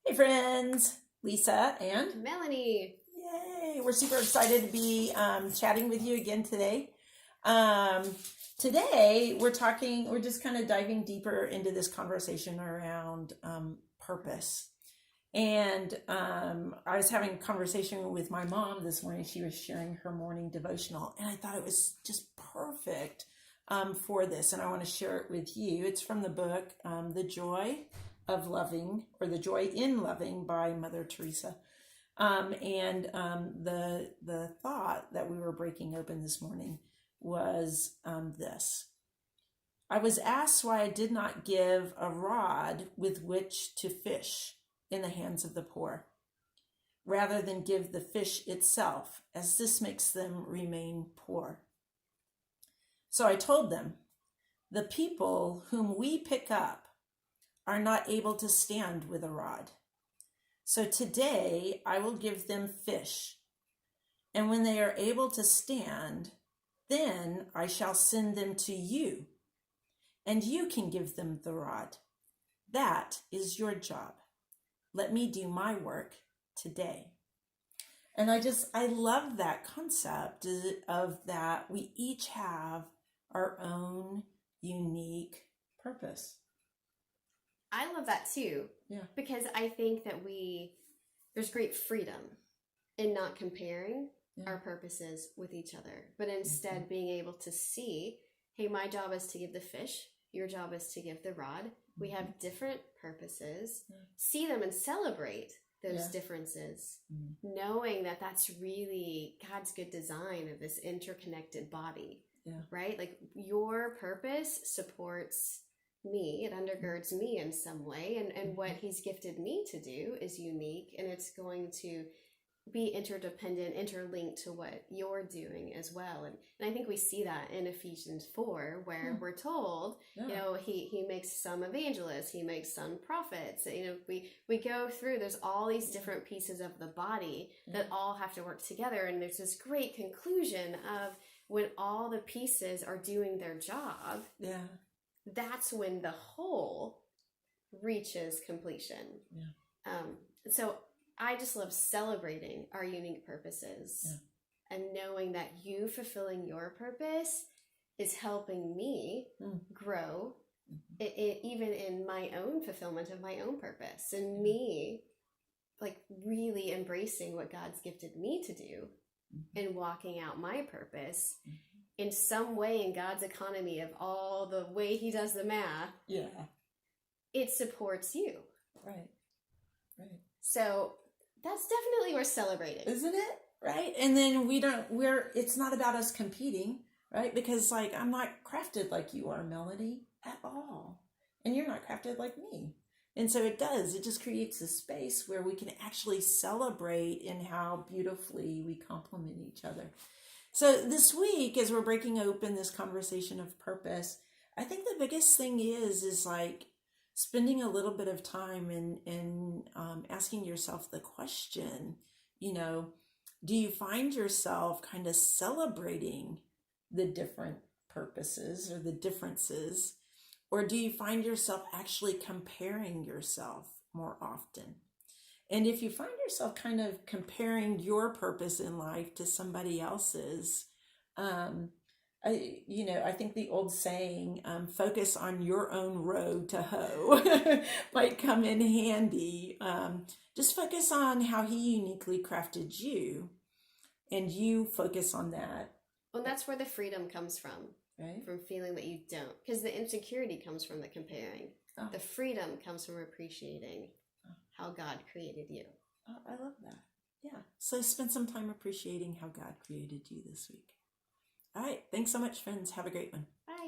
Hey friends, Lisa and Melanie. yay! We're super excited to be chatting with you again today. Um, Today we're just kind of diving deeper into this conversation around purpose. And I was having a conversation with my mom this morning. She was sharing her morning devotional, and I thought it was just perfect for this. And I want to share it with you. It's from the book, The Joy of Loving, or The Joy in Loving by Mother Teresa. The thought that we were breaking open this morning was this. I was asked why I did not give a rod with which to fish in the hands of the poor, rather than give the fish itself, as this makes them remain poor. So I told them, the people whom we pick up are not able to stand with a rod. So today I will give them fish, and when they are able to stand, then I shall send them to you, and you can give them the rod. That is your job. Let me do my work today. And I love that concept of that we each have our own unique purpose. I love that too. Yeah. Because I think that there's great freedom in not comparing our purposes with each other, but instead being able to see, hey, my job is to give the fish, your job is to give the rod. We have different purposes. See them and celebrate those differences, knowing that that's really God's good design of this interconnected body, right? Like your purpose supports me, it undergirds me in some way, and what he's gifted me to do is unique, and it's going to be interdependent, interlinked to what you're doing as well. And I think we see that in Ephesians 4, where we're told, he makes some evangelists, he makes some prophets. We go through, there's all these different pieces of the body that all have to work together. And there's this great conclusion of when all the pieces are doing their job, that's when the whole reaches completion. So I just love celebrating our unique purposes and knowing that you fulfilling your purpose is helping me grow even in my own fulfillment of my own purpose, and me like really embracing what God's gifted me to do and walking out my purpose in some way in God's economy of all the way he does the math. It supports you. Right. So that's definitely worth celebrating. Isn't it? Right? And then it's not about us competing, right? Because I'm not crafted like you are, Melody, at all. And you're not crafted like me. And so it just creates a space where we can actually celebrate in how beautifully we complement each other. So this week, as we're breaking open this conversation of purpose, I think the biggest thing is spending a little bit of time and asking yourself the question, do you find yourself kind of celebrating the different purposes or the differences, or do you find yourself actually comparing yourself more often? And if you find yourself kind of comparing your purpose in life to somebody else's, I think the old saying, focus on your own road to hoe might come in handy. Just focus on how he uniquely crafted you, and you focus on that. Well, that's where the freedom comes from, right? From feeling that you don't, because the insecurity comes from the comparing. The freedom comes from appreciating how God created you. I love that. Yeah. So spend some time appreciating how God created you this week. All right. Thanks so much, friends. Have a great one. Bye.